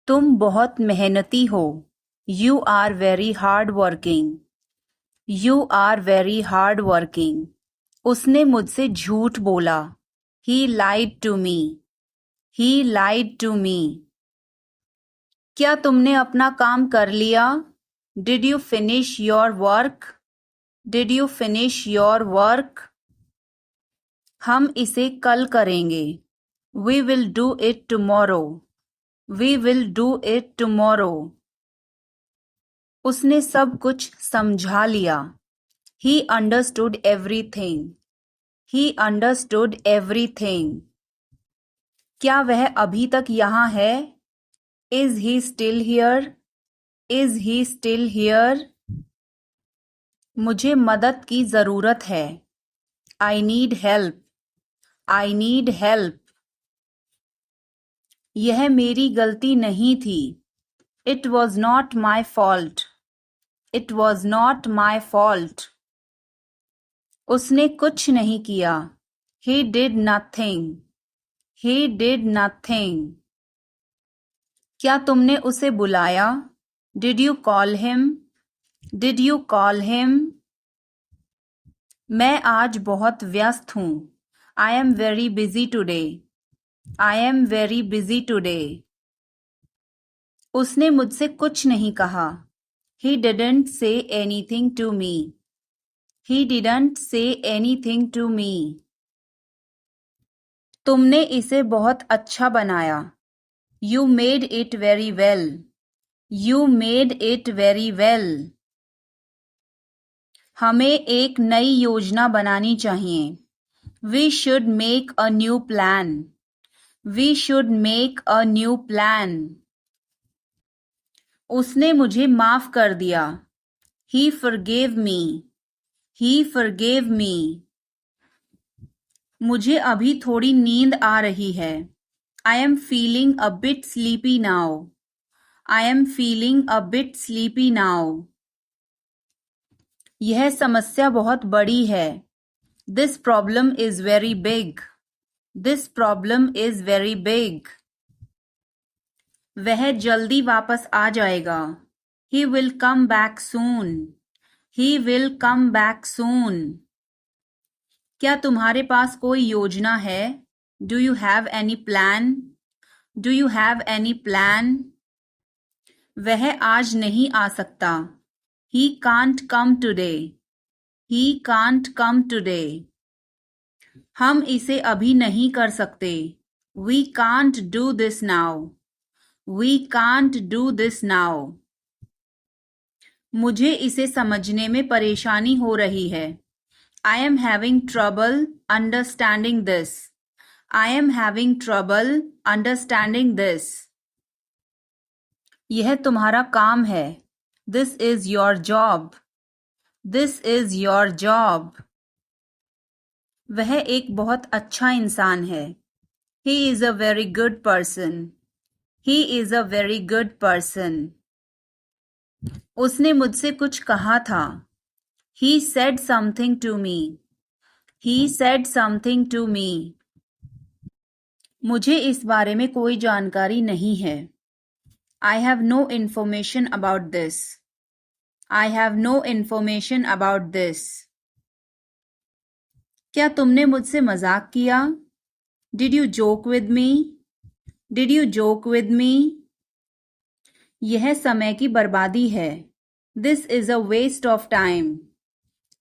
तुम बहुत मेहनती हो। You are very hard working. You are very hard working. उसने मुझसे झूठ बोला। He lied to me. He lied to me. क्या तुमने अपना काम कर लिया? Did you finish your work? Did you finish your work? हम इसे कल करेंगे। We will do it tomorrow. We will do it tomorrow. उसने सब कुछ समझा लिया। He understood everything. He understood everything. क्या वह अभी तक यहाँ है? Is he still here? Is he still here? मुझे मदद की जरूरत है। I need help. I need help. यह मेरी गलती नहीं थी। It was not my fault. It was not my fault. उसने कुछ नहीं किया। He did nothing. He did nothing. क्या तुमने उसे बुलाया? Did you call him? Did you call him? मैं आज बहुत व्यस्त हूँ। I M very busy today. I am very busy today. उसने मुझसे कुछ नहीं कहा। He didn't say anything to me. He didn't say anything to me. तुमने इसे बहुत अच्छा बनाया। You made it very well. You made it very well. हमें एक नई योजना बनानी चाहिए। We should make a new plan. We should make a new plan. उसने मुझे माफ कर दिया। He forgave me. He forgave me. मुझे अभी थोड़ी नींद आ रही है। I am feeling a bit sleepy now. I am feeling a bit sleepy now. यह समस्या बहुत बड़ी है। This problem is very big. This problem is very big. वह जल्दी वापस आ जाएगा। He will come back soon. He will come back soon. क्या तुम्हारे पास कोई योजना है? Do you have any plan? Do you have any plan? वह आज नहीं आ सकता। He can't come today. He can't come today. हम इसे अभी नहीं कर सकते। We can't do this now. We can't do this now. मुझे इसे समझने में परेशानी हो रही है। I am having trouble understanding this. I am having trouble understanding this. यह तुम्हारा काम है। This is your job. This is your job. वह एक बहुत अच्छा इंसान है। He is a very good person. He is a very good person. उसने मुझसे कुछ कहा था। He said something to me. He said something to me. मुझे इस बारे में कोई जानकारी नहीं है। I have no information about this. I have no information about this. क्या तुमने मुझसे मजाक किया? Did you joke with me? Did you joke with me? यह समय की बर्बादी है। This is a waste of time.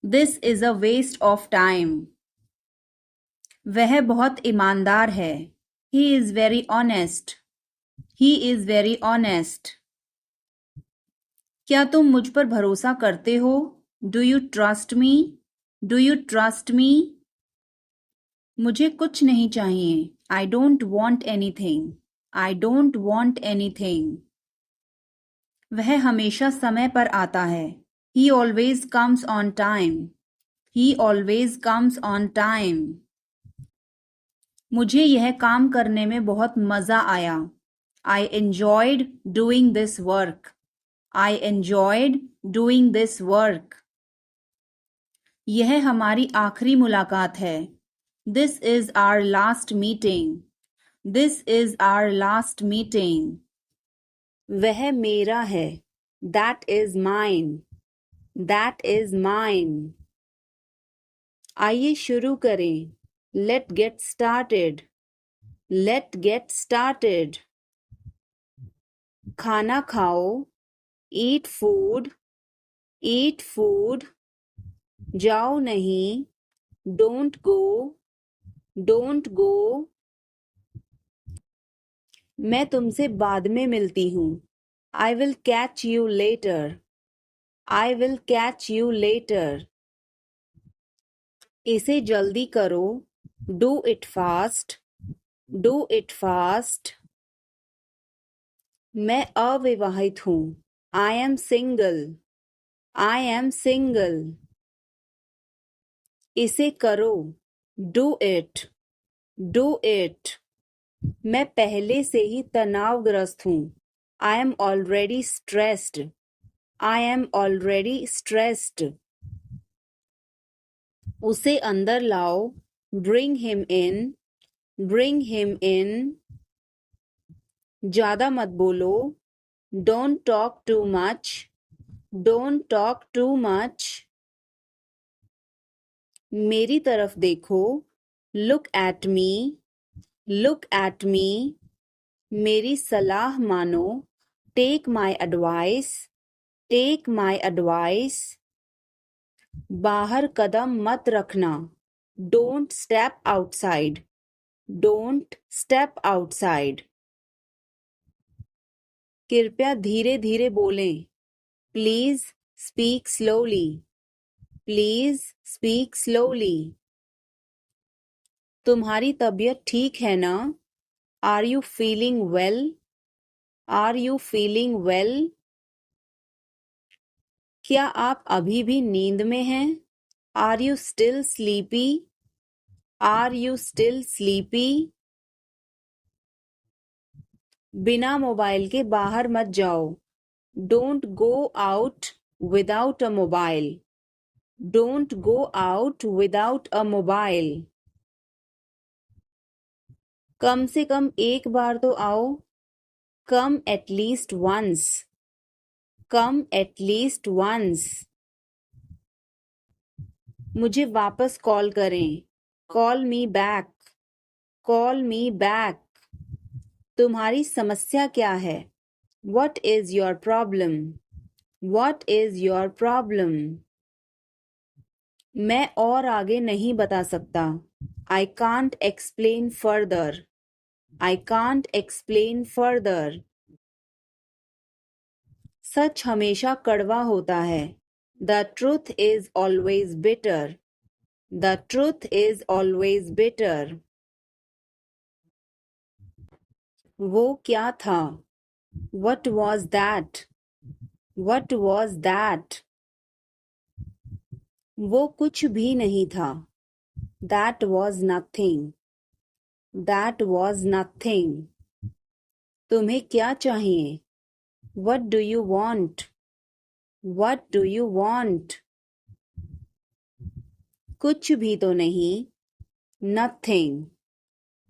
This is a waste of time. वह बहुत ईमानदार है। He is very honest. He is very honest. क्या तुम मुझ पर भरोसा करते हो? Do you trust me? Do you trust me? मुझे कुछ नहीं चाहिए। I don't want anything. I don't want anything. वह हमेशा समय पर आता है। He always comes on time. He always comes on time. मुझे यह काम करने में बहुत मजा आया। I enjoyed doing this work. I enjoyed doing this work. यह हमारी आखिरी मुलाकात है। This is our last meeting. This is our last meeting. वह मेरा है। That is mine. That is mine. आइए शुरू करें। Let's get started. Let's get started. खाना खाओ। Eat food. Eat food. जाओ नहीं। Don't go. Don't go. मैं तुमसे बाद में मिलती हूँ। I will catch you later. I will catch you later. इसे जल्दी करो। Do it fast. Do it fast. मैं अविवाहित हूँ। I am single. I am single. इसे करो। Do it. Do it. मैं पहले से ही तनावग्रस्त हूँ। I am already stressed. I am already stressed. उसे अंदर लाओ। Bring him in. Bring him in. ज़्यादा मत बोलो। Don't talk too much. Don't talk too much. मेरी तरफ देखो। Look at me. Look at me. मेरी सलाह मानो। Take my advice. Take my advice. बाहर कदम मत रखना। Don't step outside. Don't step outside. कृपया धीरे धीरे बोलें। Please speak slowly. Please speak slowly. तुम्हारी तबीयत ठीक है ना? Are you feeling well? Are you feeling well? क्या आप अभी भी नींद में हैं? Are you still sleepy? Are you still sleepy? बिना मोबाइल के बाहर मत जाओ। Don't go out without a mobile. Don't go out without a mobile. कम से कम एक बार तो आओ। Come at least once. Come at least once. मुझे वापस कॉल करें। Call me back. Call me back. तुम्हारी समस्या क्या है? What is your problem? What is your problem? मैं और आगे नहीं बता सकता। I can't explain further. I can't explain further. सच हमेशा कड़वा होता है। The truth is always bitter. The truth is always bitter. वो क्या था? What was that? What was that? वो कुछ भी नहीं था। That was nothing. That was nothing. तुम्हें क्या चाहिए? What do you want? What do you want? कुछ भी तो नहीं। Nothing.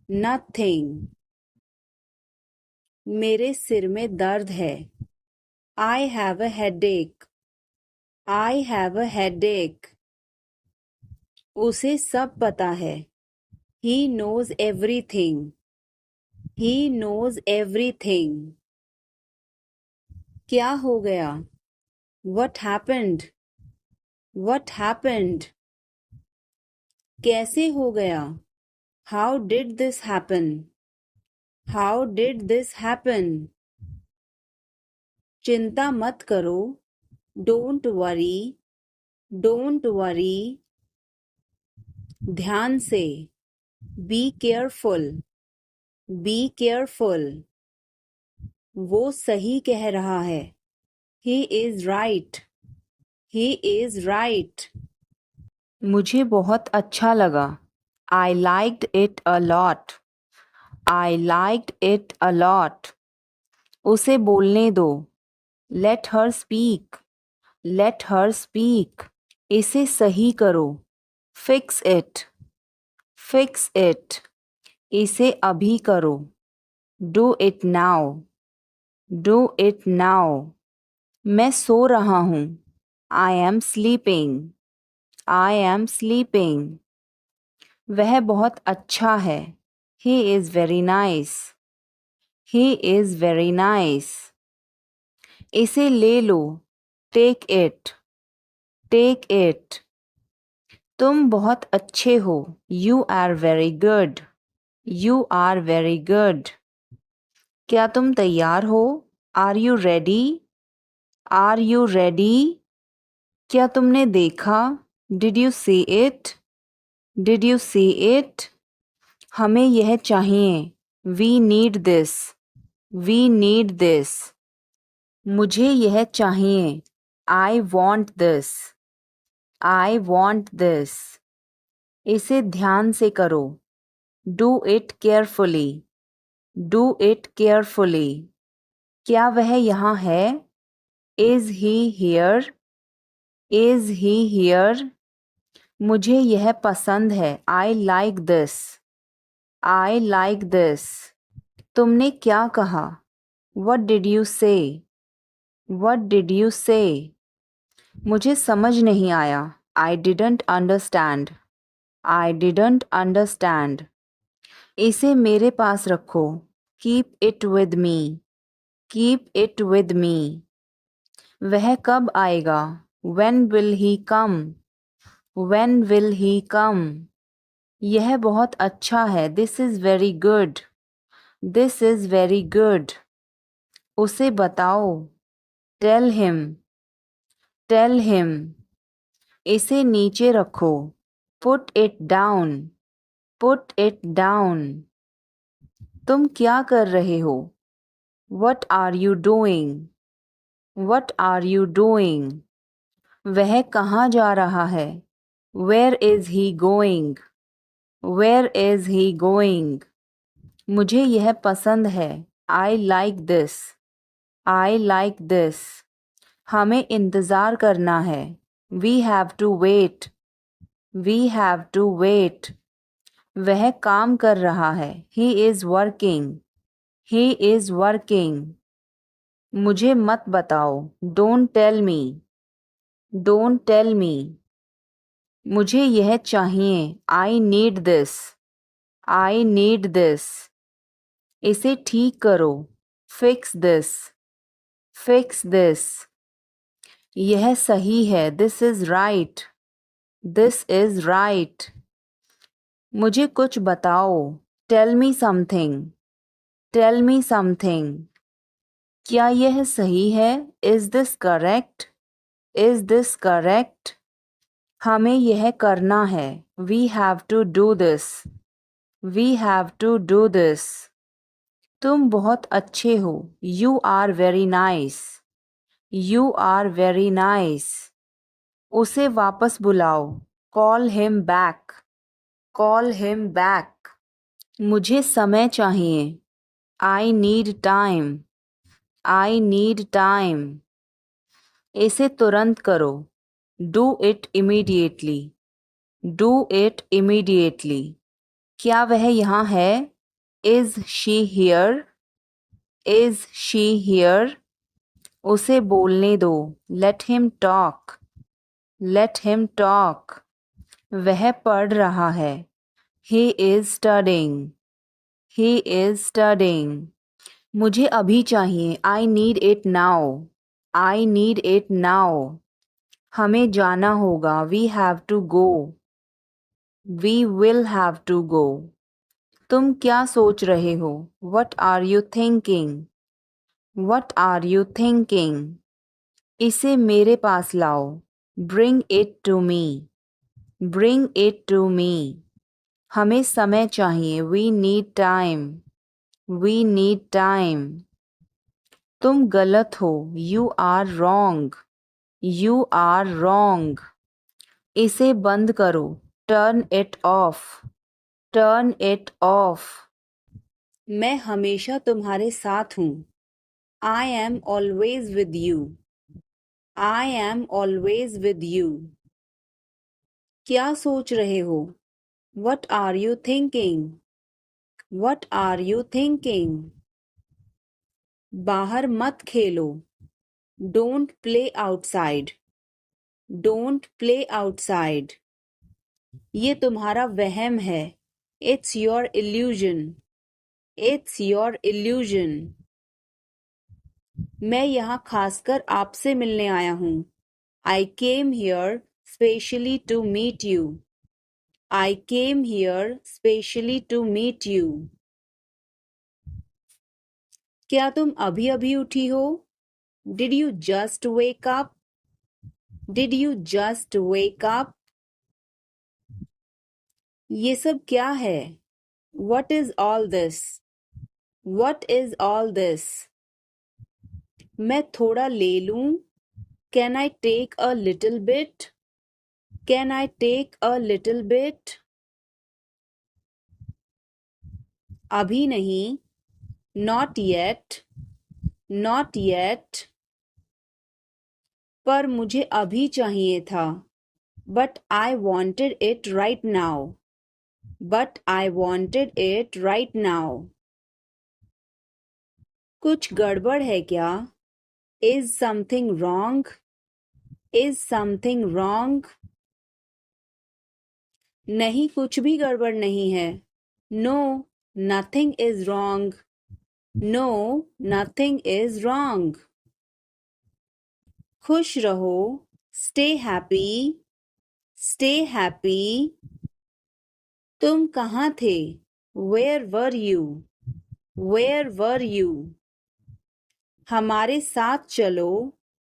Nothing. मेरे सिर में दर्द है। I have a headache. I have a headache. उसे सब पता है। He knows everything. He knows everything. क्या हो गया? What happened? What happened? कैसे हो गया? How did this happen? How did this happen? चिंता मत करो। Don't worry. Don't worry. ध्यान से। Be careful. Be careful. वो सही कह रहा है। He is right. He is right. मुझे बहुत अच्छा लगा। I liked it a lot. I liked it a lot. उसे बोलने दो। Let her speak. Let her speak. इसे सही करो। Fix it. Fix it. इसे अभी करो। Do it now. Do it now. मैं सो रहा हूँ। I am sleeping. I am sleeping. वह बहुत अच्छा है। He is very nice. He is very nice. इसे ले लो। Take it. Take it. तुम बहुत अच्छे हो। You are very good. You are very good. क्या तुम तैयार हो? Are you ready? Are you ready? क्या तुमने देखा? Did you see it? Did you see it? हमें यह चाहिए। We need this. We need this. मुझे यह चाहिए। I want this. I want this. इसे ध्यान से करो। Do it carefully. Do it carefully. क्या वह यहाँ है? Is he here? Is he here? मुझे यह पसंद है। I like this. I like this. तुमने क्या कहा? What did you say? What did you say? मुझे समझ नहीं आया। I didn't understand. I didn't understand. इसे मेरे पास रखो। Keep it with me. Keep it with me. वह कब आएगा? When will he come? When will he come? यह बहुत अच्छा है। This is very good. This is very good. उसे बताओ। Tell him. Tell him. इसे नीचे रखो। Put it down. Put it down. तुम क्या कर रहे हो? What are you doing? What are you doing? वह कहाँ जा रहा है? Where is he going? Where is he going? मुझे यह पसंद है। I like this. I like this. हमें इंतज़ार करना है। We have to wait. We have to wait. वह काम कर रहा है। He is working. He is working. मुझे मत बताओ। Don't tell me. Don't tell me. मुझे यह चाहिए। I need this. I need this. इसे ठीक करो। Fix this. Fix this. यह सही है। This is right. This is right. मुझे कुछ बताओ। Tell me something. Tell me something. क्या यह सही है? Is this correct? Is this correct? हमें यह करना है। We have to do this. We have to do this. तुम बहुत अच्छे हो। You are very nice. You are very nice. उसे वापस बुलाओ। Call him back. Call him back. मुझे समय चाहिए। I need time. I need time. इसे तुरंत करो। Do it immediately. Do it immediately. क्या वह यहाँ है? Is she here? Is she here? उसे बोलने दो। Let him talk. Let him talk. वह पढ़ रहा है। He is studying. He is studying. मुझे अभी चाहिए। I need it now. I need it now. हमें जाना होगा। We have to go. We will have to go. तुम क्या सोच रहे हो? What are you thinking? What are you thinking? इसे मेरे पास लाओ। Bring it to me. Bring it to me. हमें समय चाहिए। We need time. We need time. तुम गलत हो। You are wrong. You are wrong. इसे बंद करो। Turn it off. Turn it off. मैं हमेशा तुम्हारे साथ हूँ। I am always with you. I am always with you. क्या सोच रहे हो? What are you thinking? What are you thinking? बाहर मत खेलो। Don't play outside. Don't play outside. ये तुम्हारा वहम है। It's your illusion. It's your illusion. मैं यहाँ खासकर आपसे मिलने आया हूँ। I came here specially to meet you. I came here specially to meet you. क्या तुम अभी अभी उठी हो? Did you just wake up? Did you just wake up? ये सब क्या है? What is all this? What is all this? मैं थोड़ा ले लूं? Can I take a little bit? Can I take a little bit? अभी नहीं. Not yet. Not yet. पर मुझे अभी चाहिए था. But I wanted it right now. But I wanted it right now. कुछ गड़बड़ है क्या? Is something wrong? Is something wrong? नहीं, कुछ भी गड़बड़ नहीं है. No, nothing is wrong. No, nothing is wrong. खुश रहो. Stay happy. Stay happy. तुम कहाँ थे? Where were you? Where were you? हमारे साथ चलो.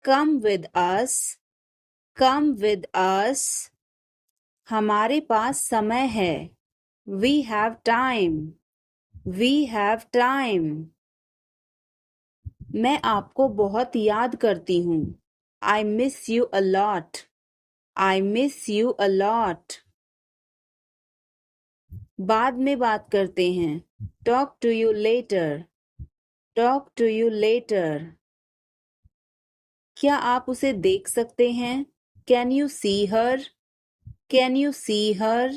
Come with us. Come with us. हमारे पास समय है. We have time. We have time. मैं आपको बहुत याद करती हूँ. I miss you a lot. I miss you a lot. बाद में बात करते हैं. Talk to you later. Talk to you later. क्या आप उसे देख सकते हैं? Can you see her? Can you see her?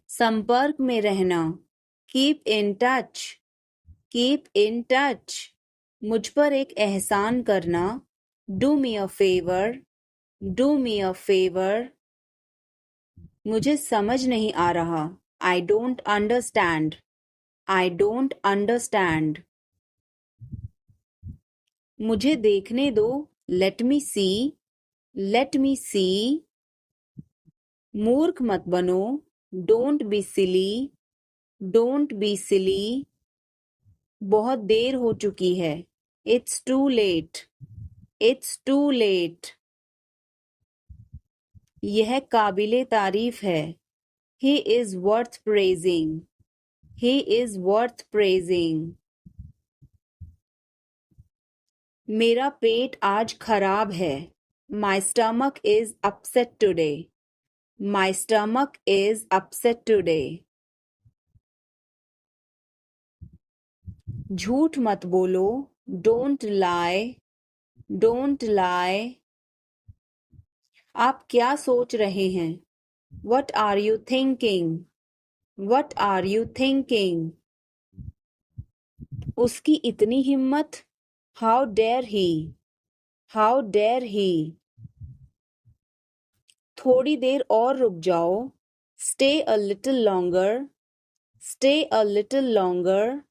संपर्क में रहना. Keep in touch. Keep in touch. मुझ पर एक एहसान करना. Do me a favor. Do me a favor. मुझे समझ नहीं आ रहा. I don't understand. I don't understand. मुझे देखने दो. Let me see. Let me see. मूर्ख मत बनो. Don't be silly. Don't be silly. बहुत देर हो चुकी है. It's too late. It's too late. यह काबिले तारीफ है. He is worth praising. He is worth praising. मेरा पेट आज खराब है. My stomach is upset today. My stomach is upset today. झूठ मत बोलो. Don't lie. Don't lie. आप क्या सोच रहे हैं? What are you thinking? What are you thinking? उसकी इतनी हिम्मत. How dare he? How dare he? थोड़ी देर और रुक जाओ. Stay a little longer. Stay a little longer.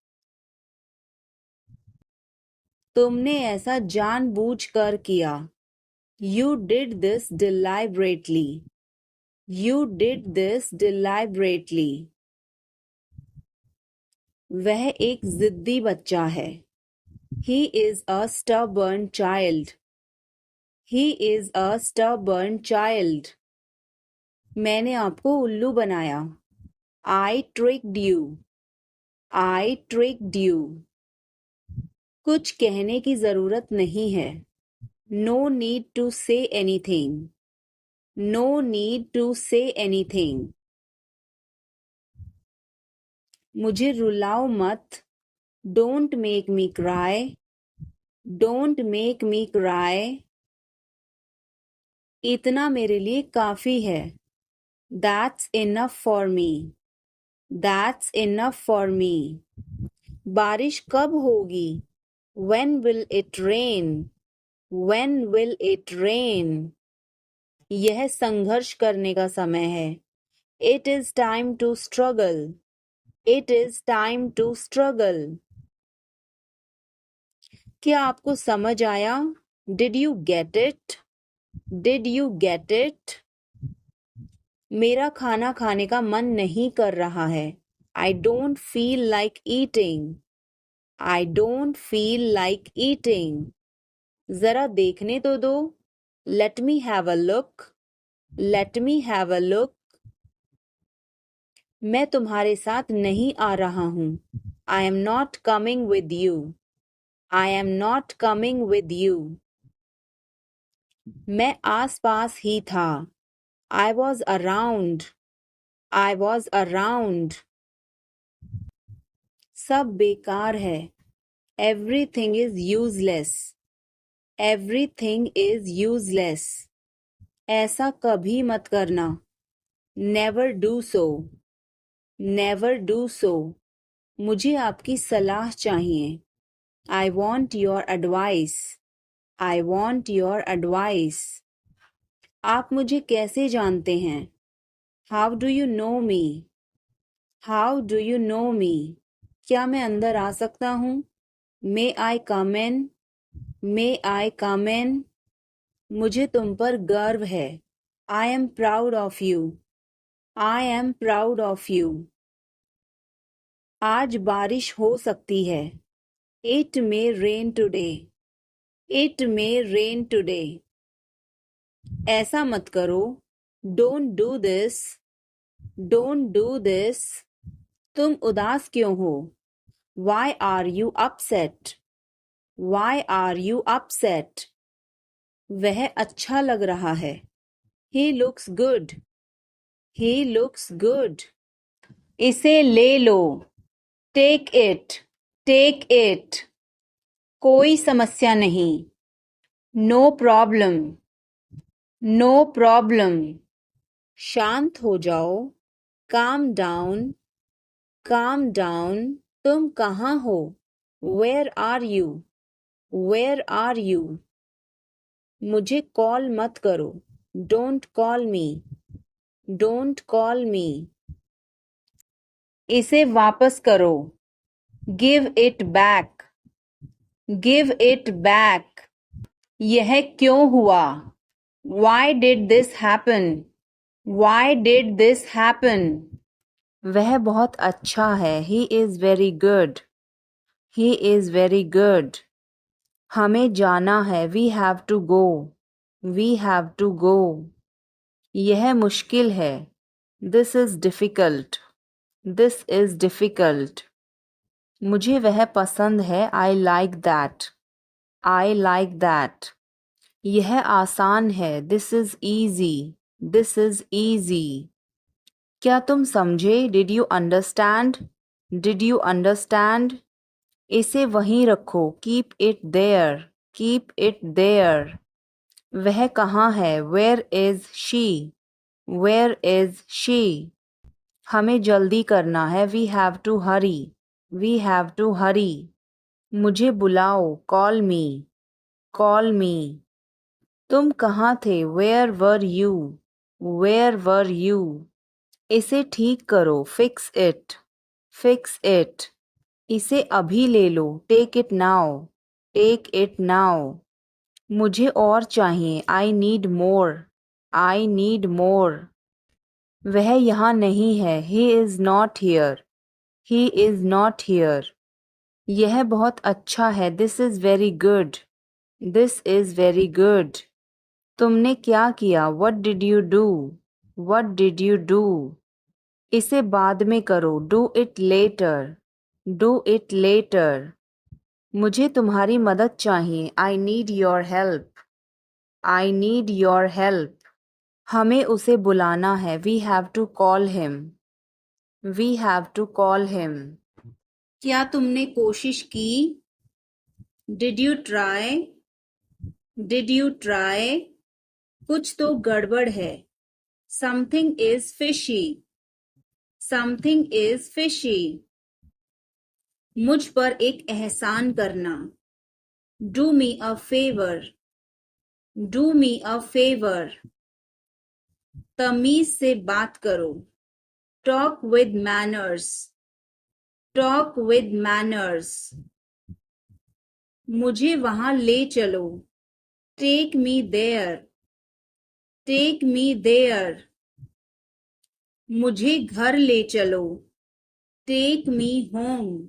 तुमने ऐसा जानबूझकर किया. You did this deliberately. You did this deliberately. वह एक जिद्दी बच्चा है. He is a stubborn child. He is a stubborn child. मैंने आपको उल्लू बनाया. I tricked you. I tricked you. कुछ कहने की जरूरत नहीं है. No need to say anything. No need to say anything. मुझे रुलाओ मत. Don't make me cry. Don't make me cry. इतना मेरे लिए काफी है. That's enough for me. That's enough for me. बारिश कब होगी? When will it rain? When will it rain? यह संघर्ष करने का समय है. It is time to struggle. It is time to struggle. क्या आपको समझ आया? Did you get it? Did you get it? मेरा खाना खाने का मन नहीं कर रहा है. I don't feel like eating. I don't feel like eating. जरा देखने तो दो. Let me have a look. Let me have a look. मैं तुम्हारे साथ नहीं आ रहा हूँ. I am not coming with you. I am not coming with you. मैं आस-पास ही था. I was around. I was around. सब बेकार है. Everything is useless. Everything is useless. ऐसा कभी मत करना. Never do so. Never do so. मुझे आपकी सलाह चाहिए. I want your advice. I want your advice. आप मुझे कैसे जानते हैं? How do you know me? How do you know me? क्या मैं अंदर आ सकता हूँ? May I come in? May I come in? मुझे तुम पर गर्व है. I am proud of you. I am proud of you. आज बारिश हो सकती है. It may rain today. It may rain today. ऐसा मत करो. Don't do this. Don't do this. तुम उदास क्यों हो? Why are you upset? Why are you upset? वह अच्छा लग रहा है. He looks good. He looks good. इसे ले लो. Take it. Take it. कोई समस्या नहीं. No problem. No problem. शांत हो जाओ. Calm down. Calm down. तुम कहाँ हो? Where are you? Where are you? मुझे कॉल मत करो. Don't call me. Don't call me. इसे वापस करो. Give it back. Give it back. यह क्यों हुआ? Why did this happen? Why did this happen? वह बहुत अच्छा है. He is very good. He is very good. हमें जाना है. We have to go. We have to go. यह मुश्किल है. This is difficult. This is difficult. मुझे वह पसंद है. I like that. I like that. यह आसान है. This is easy. This is easy. क्या तुम समझे? Did you understand? Did you understand? इसे वहीं रखो. Keep it there. Keep it there. वह कहाँ है? Where is she? Where is she? हमें जल्दी करना है. We have to hurry. We have to hurry. मुझे बुलाओ. Call me. Call me. तुम कहाँ थे? Where were you? Where were you? इसे ठीक करो. Fix it. Fix it. इसे अभी ले लो. Take it now. Take it now. मुझे और चाहिए. I need more. I need more. वह यहाँ नहीं है. He is not here. He is not here. यह बहुत अच्छा है. This is very good. This is very good. तुमने क्या किया? What did you do? What did you do? इसे बाद में करो. Do it later. Do it later. मुझे तुम्हारी मदद चाहिए. I need your help. I need your help. हमें उसे बुलाना है. We have to call him. We have to call him. क्या तुमने कोशिश की? Did you try? Did you try? कुछ तो गड़बड़ है. Something is fishy. Something is fishy. मुझ पर एक एहसान करना। Do me a favour. Do me a favour. तमीज से बात करो। Talk with manners. Talk with manners. मुझे वहां ले चलो। Take me there. Take me there. मुझे घर ले चलो। Take me home.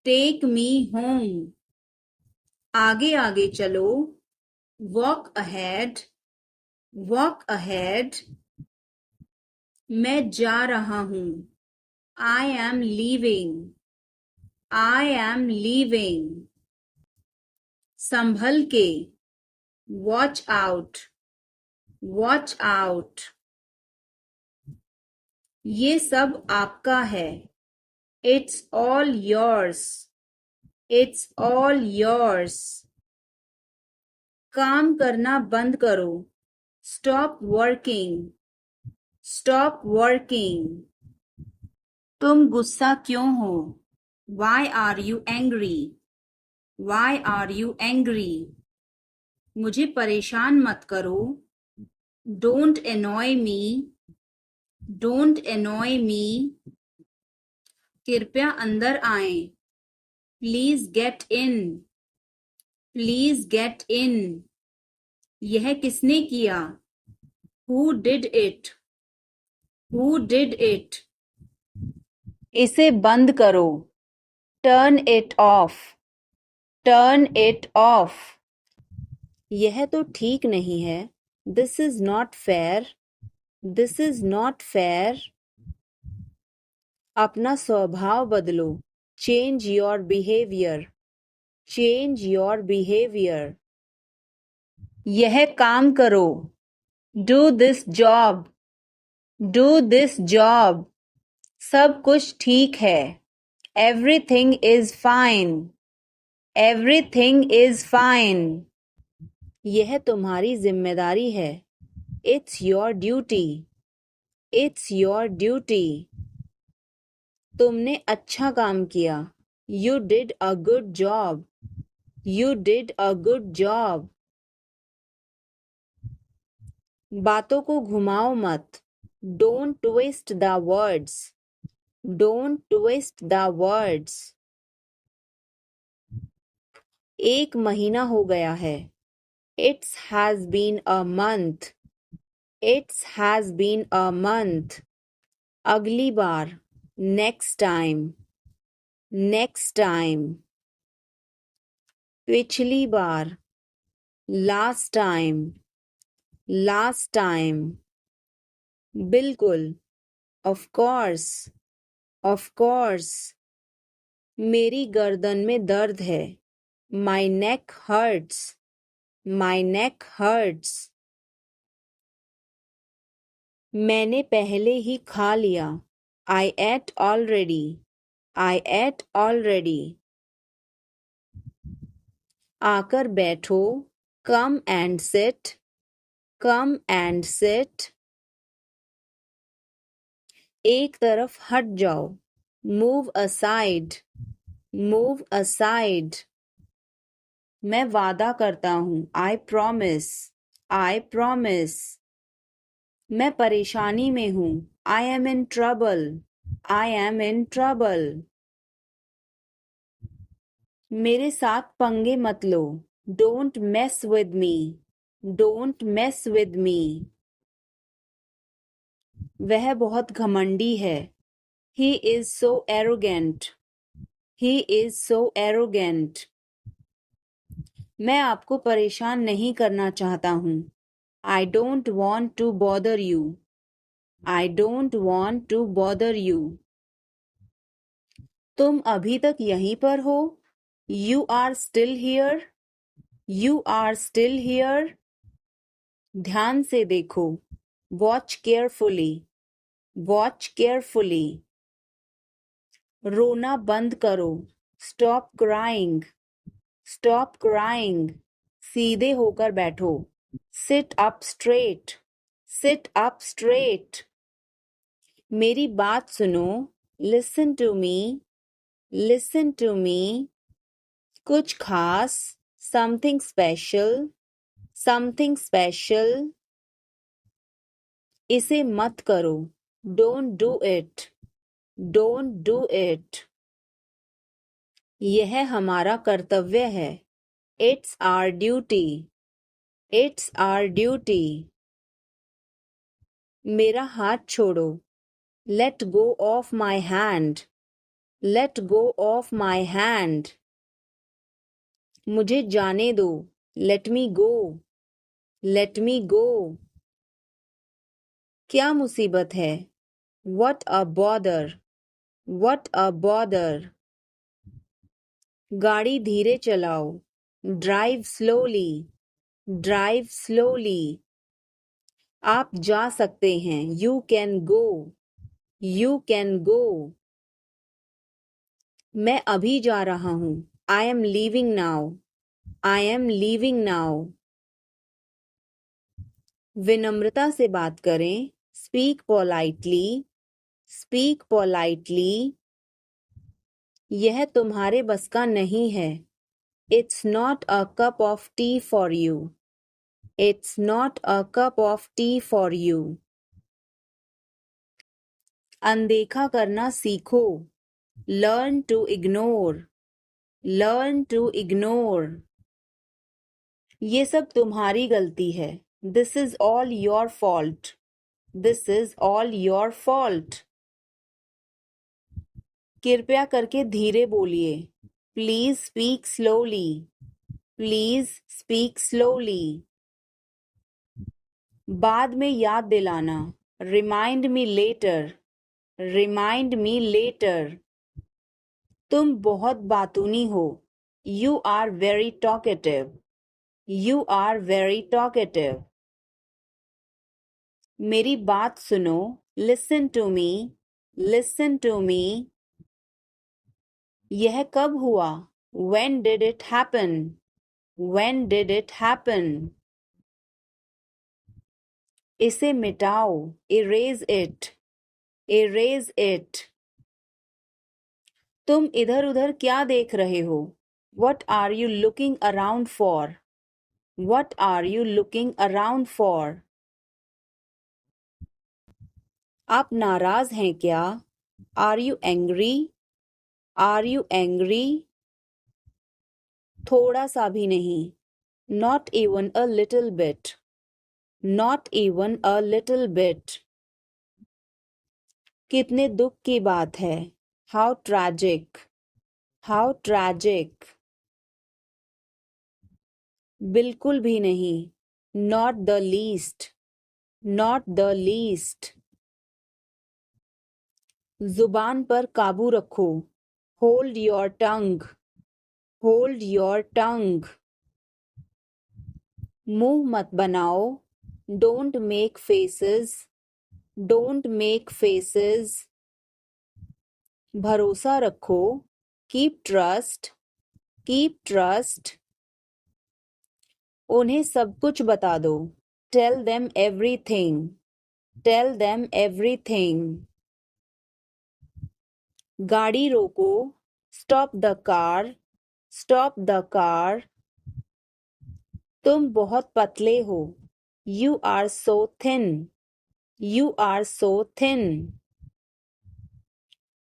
Take me home. आगे आगे चलो। Walk ahead. Walk ahead. मैं जा रहा हूं। I am leaving. I am leaving. संभल के। Watch out. Watch out. ये सब आपका है। It's all yours. It's all yours. काम करना बंद करो। Stop working. Stop working. तुम गुस्सा क्यों हो? Why are you angry? Why are you angry? मुझे परेशान मत करो। Don't annoy me. Don't annoy me. कृपया अंदर आएं। Please get in. Please get in. यह किसने किया? Who did it? Who did it? इसे बंद करो। Turn it off. Turn it off. यह तो ठीक नहीं है। This is not fair. This is not fair. अपना स्वभाव बदलो। Change your behaviour. Change your behaviour. यह काम करो। Do this job. Do this job. सब कुछ ठीक है। Everything is fine. Everything is fine. यह तुम्हारी जिम्मेदारी है। It's your duty. It's your duty. तुमने अच्छा काम किया। You did a good job. You did a good job. बातों को घुमाओ मत। Don't twist the words. Don't twist the words. एक महीना हो गया है। It's has been a month. It's has been a month. अगली बार। Next time. Next time. पिछली बार। Last time. Last time. बिल्कुल। Of course. Of course. मेरी गर्दन में दर्द है। My neck hurts. My neck hurts. मैंने पहले ही खा लिया। I ate already. I ate already. आकर बैठो। Come and sit. Come and sit. एक तरफ हट जाओ। Move aside. Move aside. मैं वादा करता हूँ। I promise. I promise. मैं परेशानी में हूँ। I am in trouble. I am in trouble. मेरे साथ पंगे मत लो। Don't mess with me. Don't mess with me. वह बहुत घमंडी है। He is so arrogant. He is so arrogant. मैं आपको परेशान नहीं करना चाहता हूँ। I don't want to bother you. I don't want to bother you. तुम अभी तक यहीं पर हो? You are still here. You are still here. ध्यान से देखो। Watch carefully. Watch carefully. रोना बंद करो। Stop crying. Stop crying. सीधे होकर बैठो। Sit up straight. Sit up straight. मेरी बात सुनो। Listen to me. Listen to me. कुछ खास. Something special. Something special. इसे मत करो. Don't do it. Don't do it. यह हमारा कर्तव्य है. It's our duty. It's our duty. मेरा हाथ छोड़ो. Let go of my hand. Let go of my hand. मुझे जाने दो. Let me go. Let me go. क्या मुसीबत है? What a bother. What a bother. गाड़ी धीरे चलाओ. Drive slowly. Drive slowly. आप जा सकते हैं. You can go. You can go. मैं अभी जा रहा हूँ. I am leaving now. I am leaving now. विनम्रता से बात करें. Speak politely. Speak politely. यह तुम्हारे बस का नहीं है. It's not a cup of tea for you. It's not a cup of tea for you. अनदेखा करना सीखो. Learn to ignore. Learn to ignore. ये सब तुम्हारी गलती है. This is all your fault. This is all your fault. कृपया करके धीरे बोलिए. Please speak slowly. Please speak slowly. बाद में याद दिलाना. Remind me later. Remind me later. तुम बहुत बातूनी हो. You are very talkative. You are very talkative. मेरी बात सुनो. Listen to me. Listen to me. यह कब हुआ? When did it happen? When did it happen? इसे मिटाओ. Erase it. Erase it. तुम इधर उधर क्या देख रहे हो? What are you looking around for? What are you looking around for? आप नाराज हैं क्या? Are you angry? Are you angry? थोड़ा सा भी नहीं. Not even a little bit. Not even a little bit. कितने दुख की बात है. How tragic. How tragic. बिल्कुल भी नहीं. Not the least. Not the least. जुबान पर काबू रखो. Hold your tongue. Hold your tongue. मुंह मत बनाओ. Don't make faces. Don't make faces. भरोसा रखो. Keep trust. Keep trust. उन्हें सब कुछ बता दो. Tell them everything. Tell them everything. गाड़ी रोको. Stop the car. Stop the car. तुम बहुत पतले हो. You are so thin. You are so thin.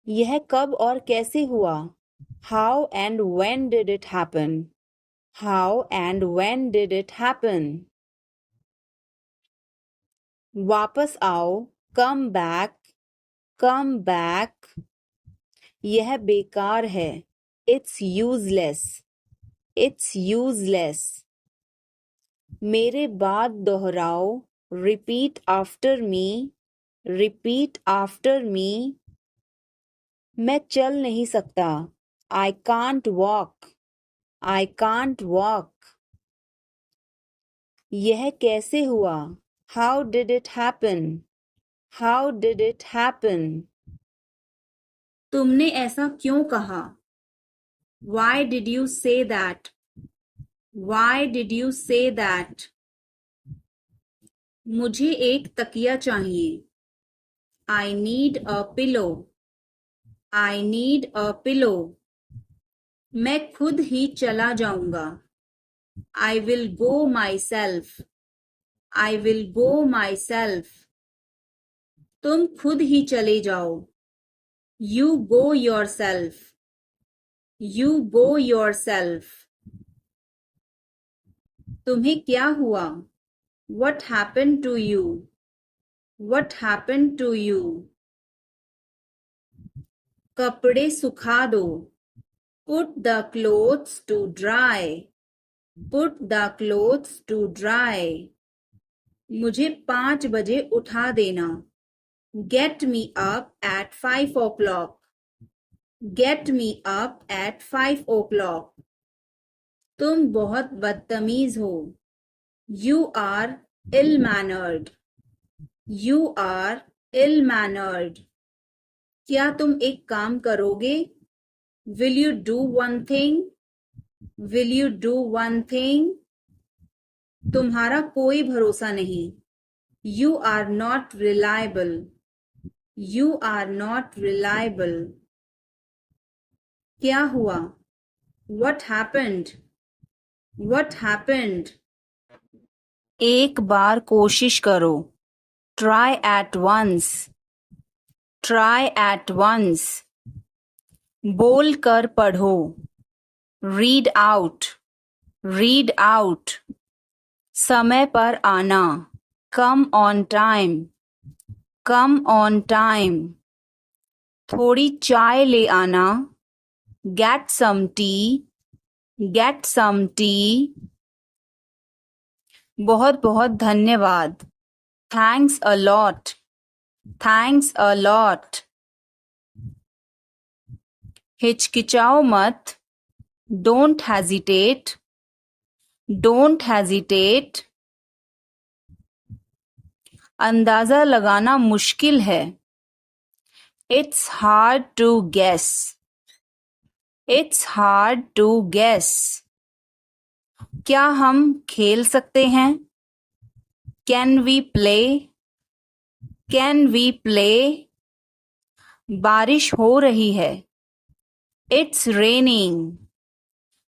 यह कब और कैसे हुआ? How and when did it happen? How and when did it happen? वापस आओ. Come back. Come back. यह बेकार है. It's useless. It's useless. मेरे बाद दोहराओ. Repeat after me. Repeat after me. मैं चल नहीं सकता. I can't walk. I can't walk. यह कैसे हुआ? How did it happen? How did it happen? तुमने ऐसा क्यों कहा? Why did you say that? Why did you say that? मुझे एक तकिया चाहिए. I need a pillow. I need a pillow. मैं खुद ही चला जाऊंगा. I will go myself. I will go myself. तुम खुद ही चले जाओ. You go yourself. You go yourself. तुम्हें क्या हुआ? What happened to you? What happened to you? कपड़े सुखा दो. Put the clothes to dry. Put the clothes to dry. मुझे 5 बजे उठा देना. Get me up at 5 o'clock. Get me up at 5 o'clock. तुम बहुत बदतमीज हो. You are ill-mannered. You are ill-mannered. क्या तुम एक काम करोगे? Will you do one thing? Will you do one thing? तुम्हारा कोई भरोसा नहीं. You are not reliable. You are not reliable. क्या हुआ? What happened? What happened? एक बार कोशिश करो. Try at once. Try at once. बोल कर पढ़ो. Read out. Read out. समय पर आना. Come on time. Come on time. थोड़ी चाय ले आना. Get some tea. Get some tea. बहुत बहुत धन्यवाद. Thanks a lot. Thanks a lot. हिचकिचाओ मत. Don't hesitate. Don't hesitate. अंदाजा लगाना मुश्किल है. It's hard to guess. It's hard to guess. क्या हम खेल सकते हैं? Can we play? Can we play? बारिश हो रही है. It's raining.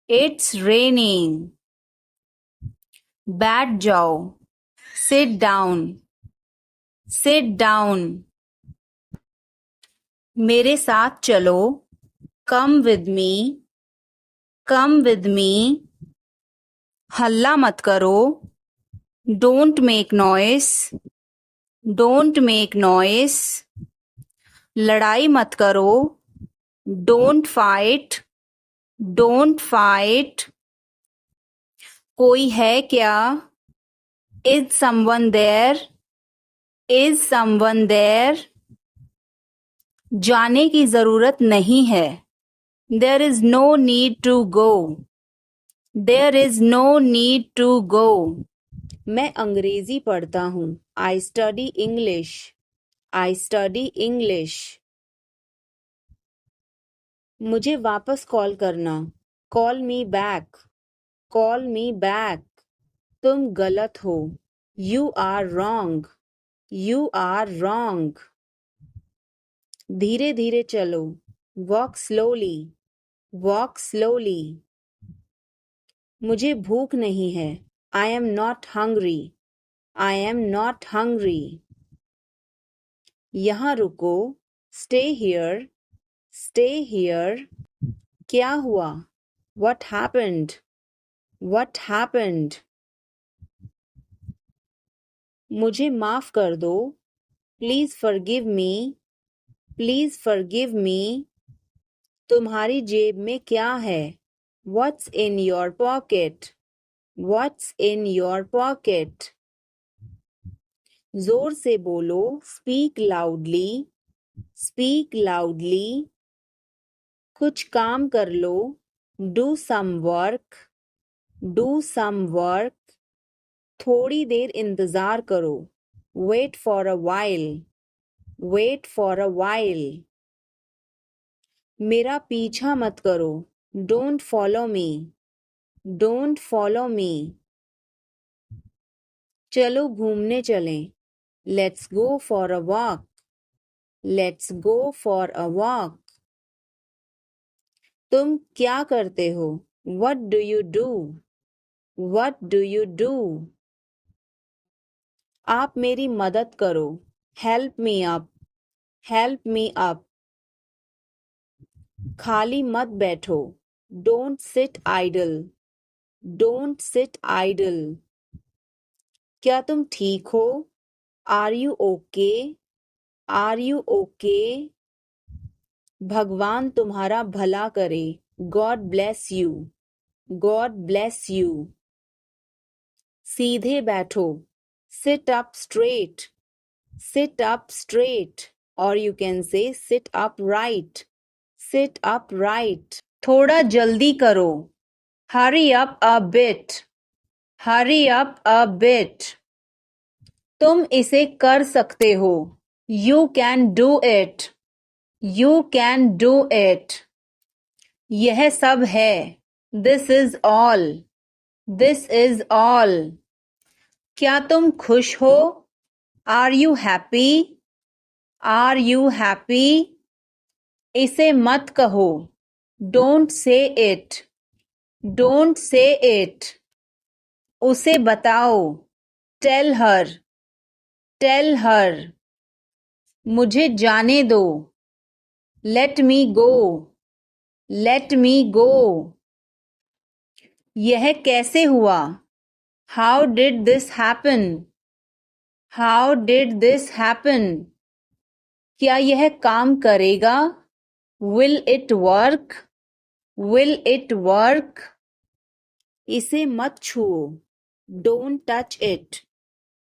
It's raining. बैठ जाओ. Sit down. Sit down. मेरे साथ चलो. Come with me. Come with me. हल्ला मत करो. Don't make noise. Don't make noise. लड़ाई मत करो. Don't fight. Don't fight. कोई है क्या? Is someone there? Is someone there? जाने की जरूरत नहीं है. There is no need to go. There is no need to go. मैं अंग्रेजी पढ़ता हूँ. I study English. I study English. मुझे वापस कॉल करना. Call me back. Call me back. तुम गलत हो. You are wrong. You are wrong. धीरे धीरे चलो. Walk slowly. Walk slowly. मुझे भूख नहीं है. I am not hungry. I am not hungry. यहाँ रुको. Stay here. Stay here. क्या हुआ? What happened? What happened? मुझे माफ कर दो. Please forgive me. Please forgive me. तुम्हारी जेब में क्या है? What's in your pocket? What's in your pocket? जोर से बोलो. Speak loudly. Speak loudly. कुछ काम कर लो. Do some work. Do some work. थोड़ी देर इंतजार करो. Wait for a while. Wait for a while. मेरा पीछा मत करो. Don't follow me. Don't follow me. चलो घूमने चलें. Let's go for a walk. Let's go for a walk. तुम क्या करते हो? What do you do? What do you do? आप मेरी मदद करो। Help me up. Help me up. खाली मत बैठो। Don't sit idle. Don't sit idle. क्या तुम ठीक हो? Are you okay? Are you okay? भगवान तुम्हारा भला करे। God bless you. God bless you. सीधे बैठो। Sit up straight. Sit up straight. Or you can say sit upright. Sit upright. थोड़ा जल्दी करो। Hurry up a bit. Hurry up a bit. तुम इसे कर सकते हो। You can do it. You can do it. यह सब है। This is all. This is all. क्या तुम खुश हो? Are you happy? Are you happy? इसे मत कहो। Don't say it. Don't say it. उसे बताओ। Tell her. Tell her. मुझे जाने दो। Let me go. Let me go. यह कैसे हुआ? How did this happen? How did this happen? क्या यह काम करेगा? Will it work? Will it work? इसे मत छुओ। Don't touch it.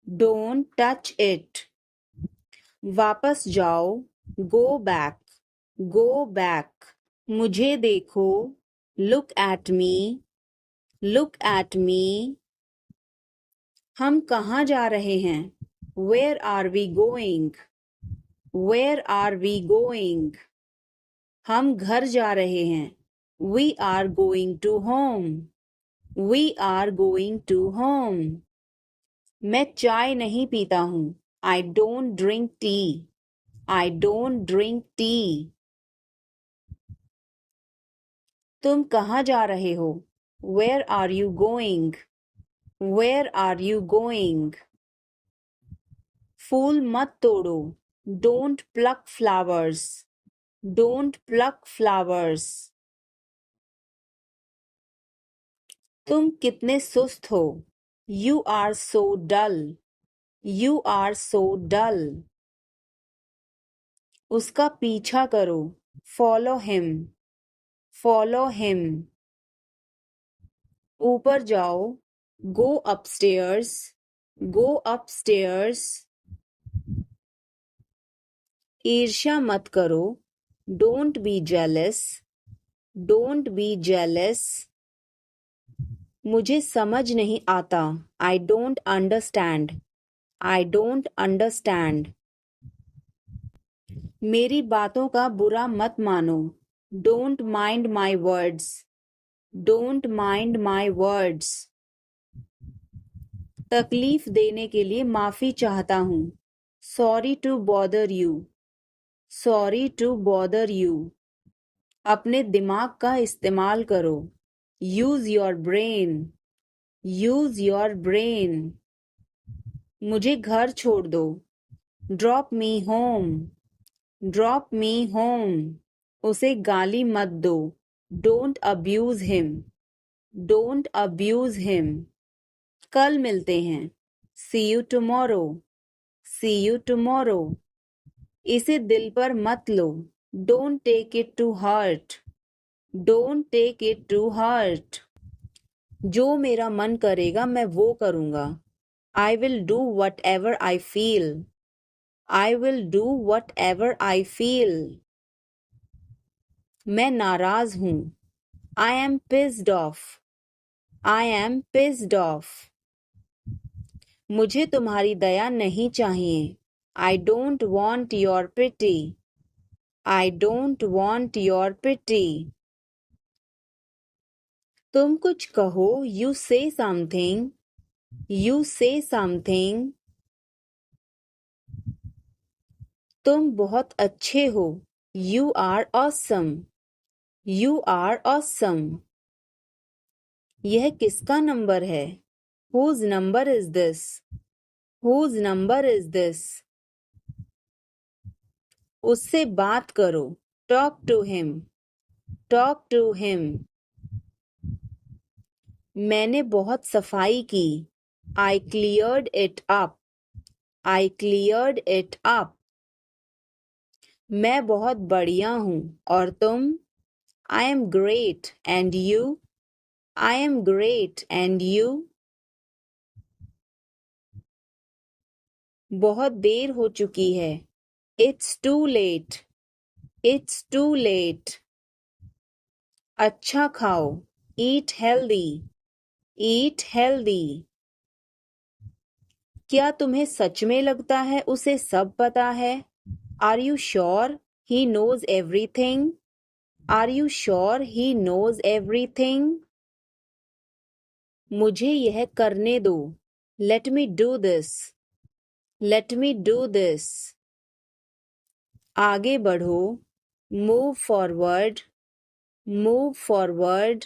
Don't touch it. वापस जाओ। Go back. Go back. मुझे देखो। Look at me. Look at me. हम कहाँ जा रहे हैं? Where are we going? Where are we going? हम घर जा रहे हैं। We are going to home. We are going to home. मैं चाय नहीं पीता हूँ। I don't drink tea. I don't drink tea. तुम कहाँ जा रहे हो? Where are you going? Where are you going? फूल मत तोड़ो। Don't pluck flowers. Don't pluck flowers. तुम कितने सुस्त हो। You are so dull. You are so dull. उसका पीछा करो। Follow him. Follow him. ऊपर जाओ। Go upstairs. Go upstairs. ईर्ष्या मत करो। Don't be jealous. Don't be jealous. मुझे समझ नहीं आता। I don't understand. I don't understand. मेरी बातों का बुरा मत मानो। Don't mind my words. Don't mind my words. तकलीफ देने के लिए माफी चाहता हूँ। Sorry to bother you. Sorry to bother you. अपने दिमाग का इस्तेमाल करो। Use your brain. Use your brain. मुझे घर छोड़ दो। Drop me home. Drop me home. उसे गाली मत दो। Don't abuse him. Don't abuse him. कल मिलते हैं। See you tomorrow. See you tomorrow. इसे दिल पर मत लो। Don't take it to heart. Don't take it to heart. जो मेरा मन करेगा मैं वो करूँगा। I will do whatever I feel. I will do whatever I feel. मैं नाराज हूँ। I am pissed off. I am pissed off. मुझे तुम्हारी दया नहीं चाहिए। I don't want your pity. I don't want your pity. तुम कुछ कहो। You say something. You say something. तुम बहुत अच्छे हो। You are awesome. You are awesome. यह किसका नंबर है? Whose number is this? Whose number is this? उससे बात करो. Talk to him. Talk to him. मैंने बहुत सफाई की. I cleared it up. I cleared it up. मैं बहुत बढ़िया हूँ. और तुम? I am great. And you? I am great. And you? बहुत देर हो चुकी है. It's too late. It's too late. अच्छा खाओ. Eat healthy. Eat healthy. क्या तुम्हें सच में लगता है उसे सब पता है? Are you sure he knows everything? Are you sure he knows everything? मुझे यह करने दो. Let me do this. Let me do this. आगे बढ़ो. Move forward. Move forward.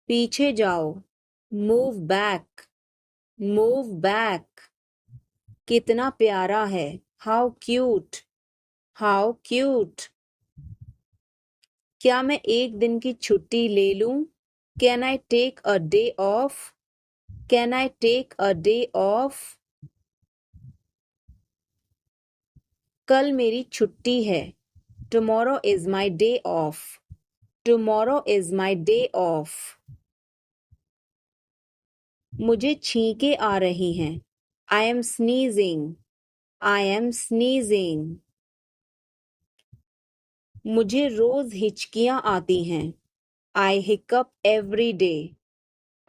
पीछे जाओ. Move back. Move back. कितना प्यारा है. How cute. How cute. क्या मैं एक दिन की छुट्टी ले लूं? Can I take a day off? Can I take a day off? कल मेरी छुट्टी है. Tomorrow is my day off. Tomorrow is my day off. मुझे छींकें आ रही हैं. I am sneezing. I am sneezing. मुझे रोज हिचकियां आती हैं. I hiccup every day.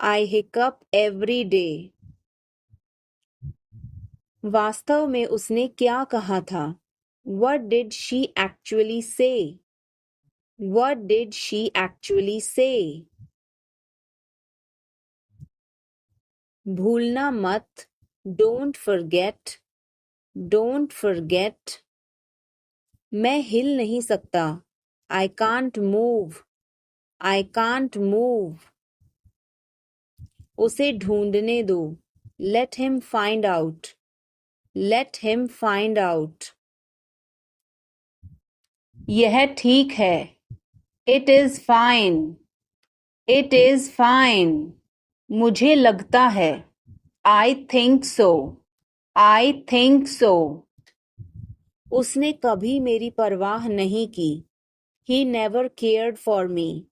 I hiccup every day. वास्तव में उसने क्या कहा था? What did she actually say? What did she actually say? भूलना मत. Don't forget. Don't forget. मैं हिल नहीं सकता. I can't move. I can't move. उसे ढूंढने दो. Let him find out. Let him find out. यह ठीक है. It is fine. It is fine. मुझे लगता है. I think so. I think so. उसने कभी मेरी परवाह नहीं की. He never cared for me.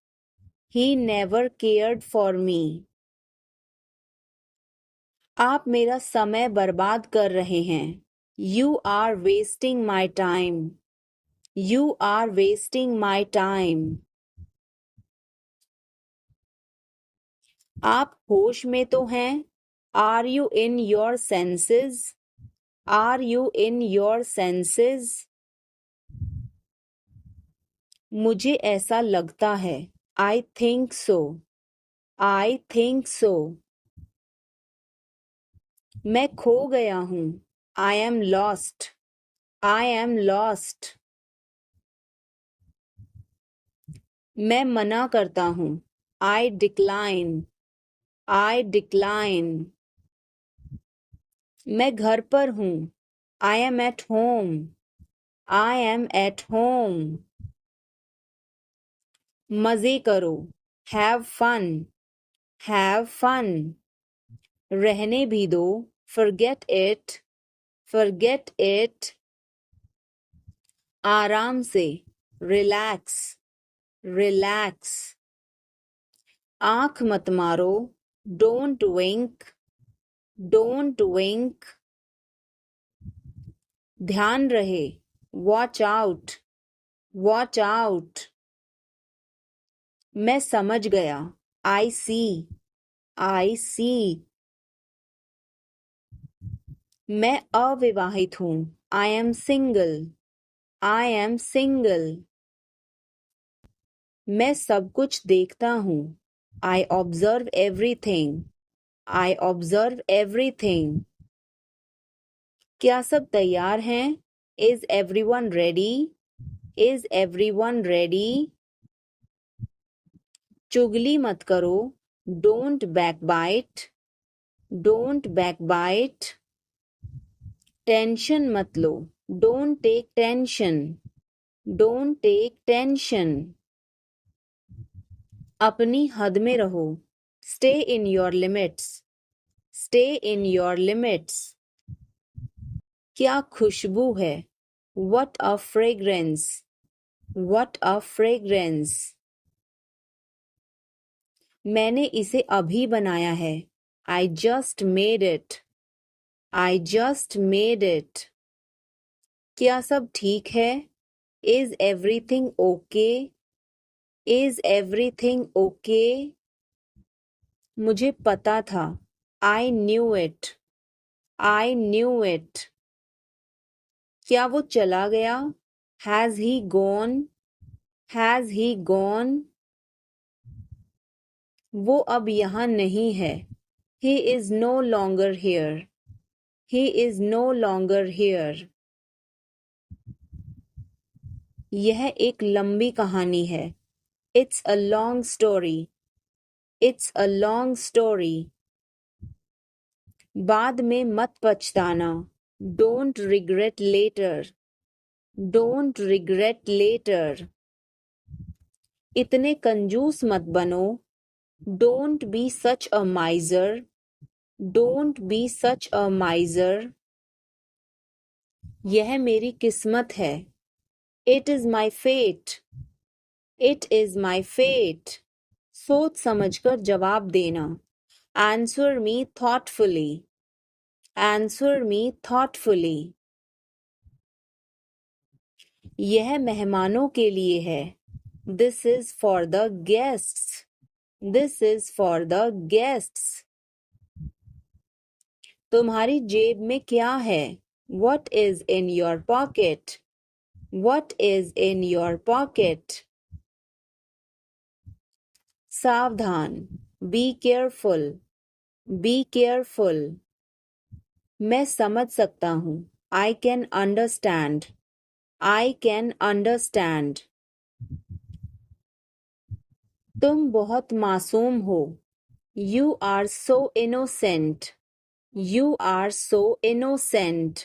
He never cared for me. आप मेरा समय बर्बाद कर रहे हैं. You are wasting my time. You are wasting my time. आप होश में तो हैं? Are you in your senses? Are you in your senses? मुझे ऐसा लगता है. I think so. I think so. मैं खो गया हूँ. I am lost. I am lost. मैं मना करता हूँ. I decline. I decline. मैं घर पर हूँ. I am at home. I am at home. मजे करो. Have fun. Have fun. रहने भी दो. Forget it. Forget it. आराम से. Relax. Relax. आँख मत मारो. Don't wink. Don't wink. ध्यान रहे. Watch out. Watch out. मैं समझ गया. I see. I see. मैं अविवाहित हूँ. I am single. I am single. मैं सब कुछ देखता हूँ. I observe everything. I observe everything. क्या सब तैयार हैं? Is everyone ready? Is everyone ready? चुगली मत करो, don't backbite, don't backbite. Tension मत लो, don't take tension, don't take tension. अपनी हद में रहो, stay in your limits, stay in your limits. क्या खुशबू है, what a fragrance, what a fragrance. मैंने इसे अभी बनाया है, I just made it, I just made it. क्या सब ठीक है, is everything okay, is everything okay. मुझे पता था, I knew it, I knew it. क्या वो चला गया, has he gone, has he gone. वो अब यहाँ नहीं है, he is no longer here, he is no longer here. यह एक लंबी कहानी है, it's a long story, it's a long story. बाद में मत पछताना, don't regret later, don't regret later. इतने कंजूस मत बनो, don't be such a miser, don't be such a miser. यह मेरी किस्मत है, it is my fate, it is my fate. सोच समझकर जवाब देना, answer me thoughtfully, answer me thoughtfully. यह मेहमानों के लिए है, this is for the guests, this is for the guests. तुम्हारी जेब में क्या है, what is in your pocket, what is in your pocket. सावधान, बी केयरफुल, बी केयरफुल। मैं समझ सकता हूँ, I can understand, I can understand. तुम बहुत मासूम हो, you are so innocent, you are so innocent.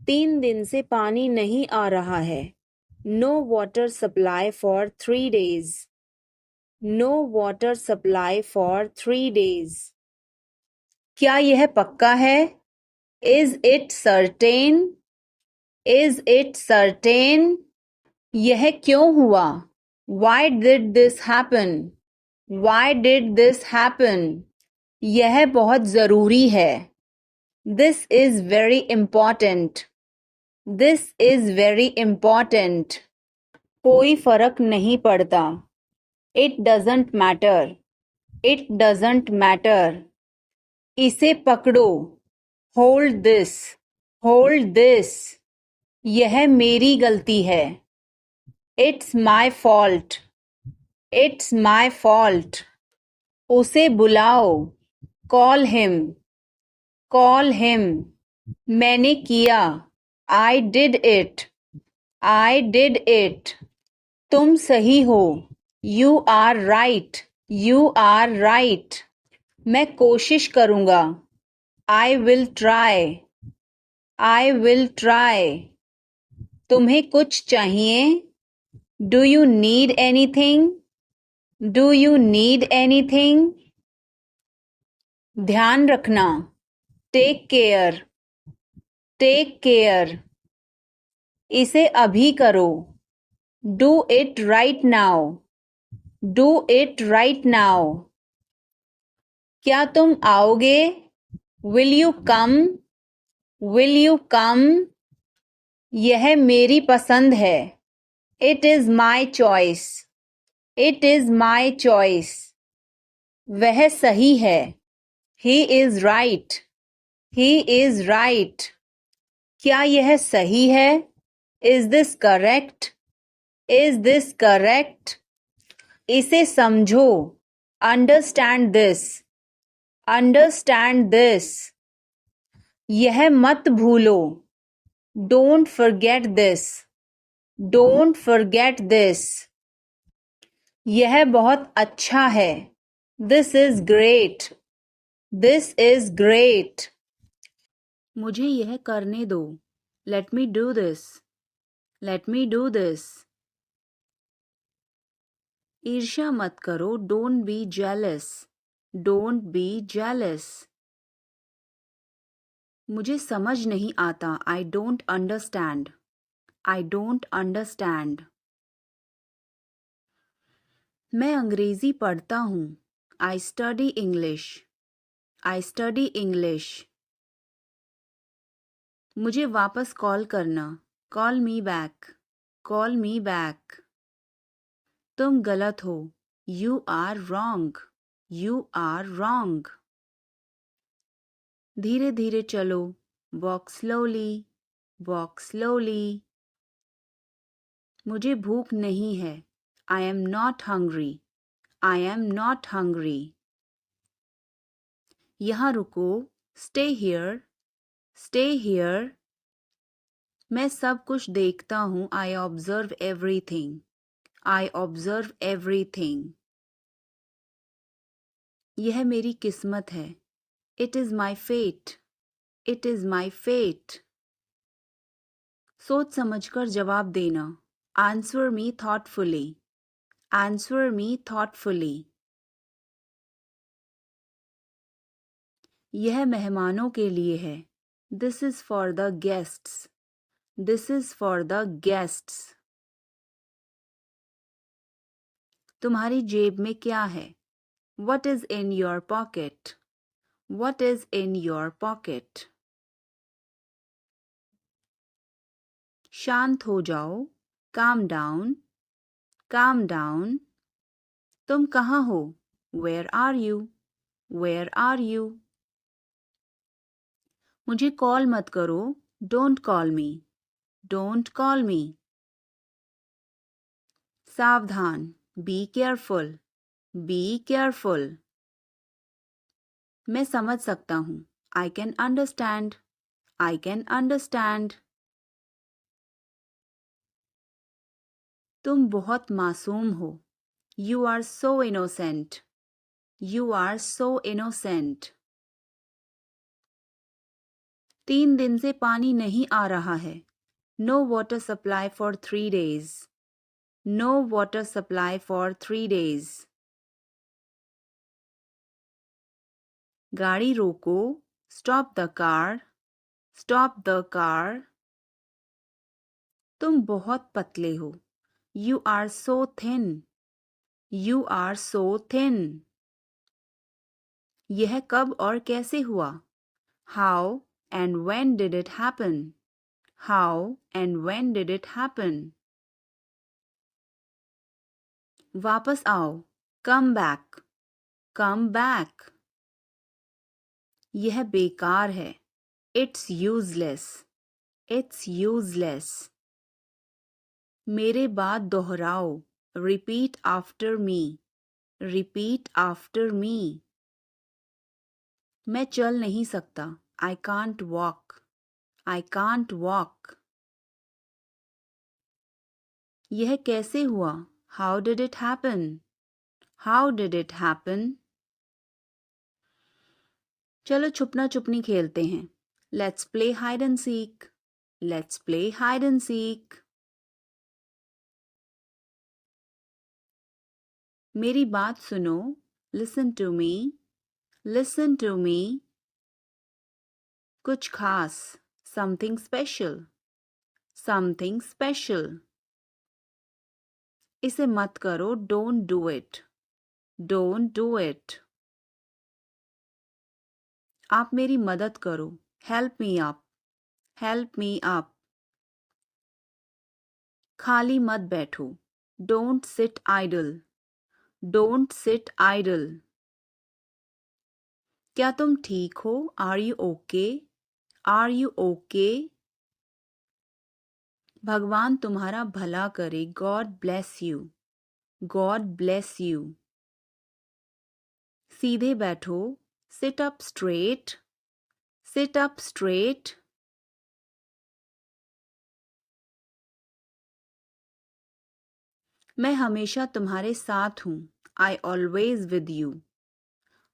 3 दिन से पानी नहीं आ रहा है, no water supply for 3 days, no water supply for 3 days। क्या यह पक्का है, is it certain, is it certain. यह क्यों हुआ, why did this happen, why did this happen. यह बहुत जरूरी है, this is very important, this is very important. कोई फर्क नहीं पड़ता, it doesn't matter, it doesn't matter. इसे पकड़ो, होल्ड दिस, होल्ड दिस। यह मेरी गलती है, it's my fault, it's my fault. उसे बुलाओ, कॉल हिम, कॉल हिम। मैंने किया, I did it, I did it. तुम सही हो, you are right, you are right. मैं कोशिश करूंगा, I will try, I will try. तुम्हें कुछ चाहिए, do you need anything, do you need anything. ध्यान रखना, टेक केयर, टेक केयर। इसे अभी करो, do it right now, do it right now. क्या तुम आओगे, will you come, will you come. यह मेरी पसंद है, it is my choice, it is my choice. वह सही है, he is right, he is right. क्या यह सही है, is this correct, is this correct. इसे समझो, अंडरस्टैंड दिस, अंडरस्टैंड दिस। यह मत भूलो, don't forget this, don't forget this. यह बहुत अच्छा है. This is great. This is great. मुझे यह करने दो. Let me do this. Let me do this. ईर्ष्या मत करो. Don't be jealous. Don't be jealous. मुझे समझ नहीं आता. I don't understand. I don't understand. मैं अंग्रेजी पढ़ता हूँ. I study English. I study English. मुझे वापस कॉल करना. Call me back. Call me back. तुम गलत हो. You are wrong. You are wrong. धीरे धीरे चलो. Walk slowly. Walk slowly. मुझे भूख नहीं है. I am not hungry. I am not hungry. यहाँ रुको. Stay here. Stay here. मैं सब कुछ देखता हूँ. I observe everything. I observe everything. यह मेरी किस्मत है. It is my fate. It is my fate. सोच समझकर जवाब देना. Answer me thoughtfully. Answer me thoughtfully. यह मेहमानों के लिए है. This is for the guests. This is for the guests. तुम्हारी जेब में क्या है? What is in your pocket? What is in your pocket? शांत हो जाओ. Calm down. Calm down. तुम कहाँ हो? Where are you? Where are you? मुझे कॉल मत करो. Don't call me. Don't call me. सावधान. Be careful. Be careful. मैं समझ सकता हूँ. I can understand. I can understand. तुम बहुत मासूम हो. You are so innocent. You are so innocent. 3 दिन से पानी नहीं आ रहा है. No water supply for 3 days. No water supply for 3 days. गाड़ी रोको. Stop the car. Stop the car. तुम बहुत पतले हो. You are so thin. You are so thin. यह कब और कैसे हुआ? How and when did it happen? How and when did it happen? वापस आओ. Come back. Come back. यह बेकार है. It's useless. It's useless. मेरे बाद दोहराओ. Repeat after me. Repeat after me. मैं चल नहीं सकता. I can't walk. I can't walk. यह कैसे हुआ? How did it happen? How did it happen? चलो छुपना छुपनी खेलते हैं. Let's play hide and seek. Let's play hide and seek. मेरी बात सुनो. Listen to me. Listen to me. कुछ खास. Something special. Something special. इसे मत करो. Don't do it. Don't do it. आप मेरी मदद करो. Help me up. Help me up. खाली मत बैठो. Don't sit idle. Don't sit idle. क्या तुम ठीक हो? Are you okay? Are you okay? भगवान तुम्हारा भला करे. God bless you. God bless you. सीधे बैठो. Sit up straight. Sit up straight. मैं हमेशा तुम्हारे साथ हूँ. I always with you.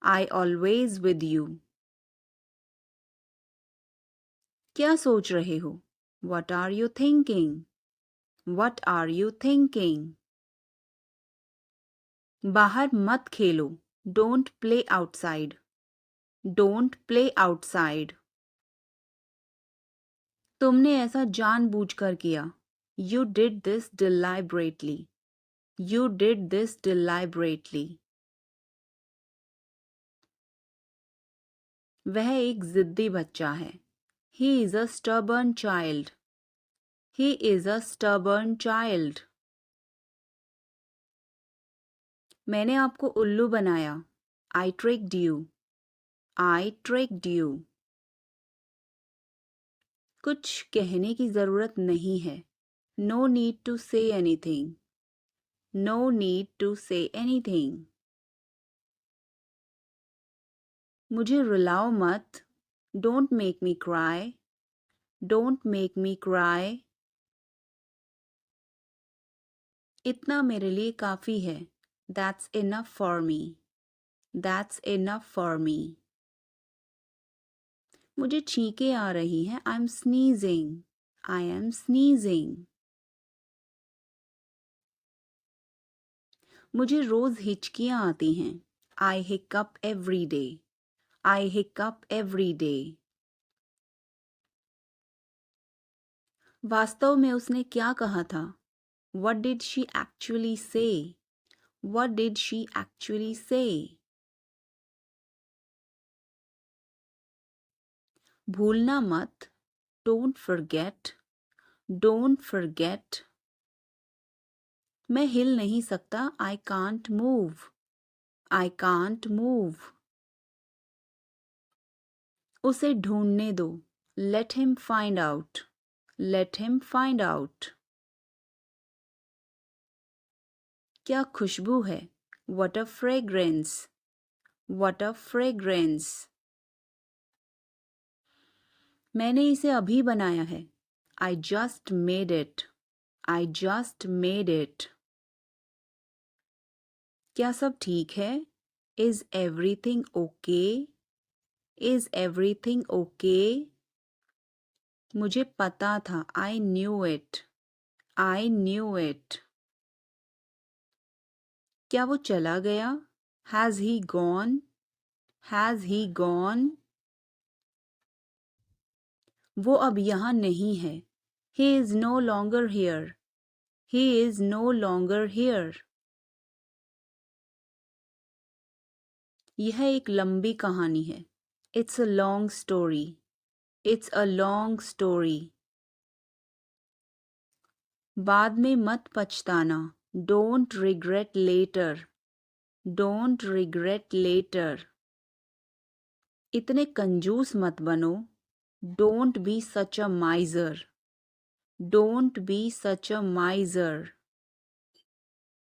I always with you. क्या सोच रहे हो? What are you thinking? What are you thinking? बाहर मत खेलो. Don't play outside. Don't play outside. तुमने ऐसा जानबूझकर किया. You did this deliberately. You did this deliberately. वह एक जिद्दी बच्चा है. He is a stubborn child. He is a stubborn child. मैंने आपको उल्लू बनाया. I tricked you. I tricked you. कुछ कहने की जरूरत नहीं है. No need to say anything. No need to say anything. मुझे रुलाओ मत. Don't make me cry. Don't make me cry. इतना मेरे लिए काफी है. That's enough for me. That's enough for me. मुझे छींकें आ रही हैं. I'm sneezing. I am sneezing. मुझे रोज हिचकियां आती हैं. I hiccup every day. I hiccup every day. वास्तव में उसने क्या कहा था? What did she actually say? What did she actually say? भूलना मत. Don't forget. Don't forget. मैं हिल नहीं सकता. I can't move. I can't move. उसे ढूंढने दो. Let him find out. Let him find out. क्या खुशबू है. What a fragrance. What a fragrance. मैंने इसे अभी बनाया है. I just made it. I just made it. क्या सब ठीक है? Is everything okay? Is everything okay? मुझे पता था. I knew it. I knew it. क्या वो चला गया? Has he gone? Has he gone? वो अब यहाँ नहीं है. He is no longer here. He is no longer here. यह एक लंबी कहानी है. It's a long story. It's a long story. बाद में मत पछताना. Don't regret later. Don't regret later. इतने कंजूस मत बनो. Don't be such a miser. Don't be such a miser.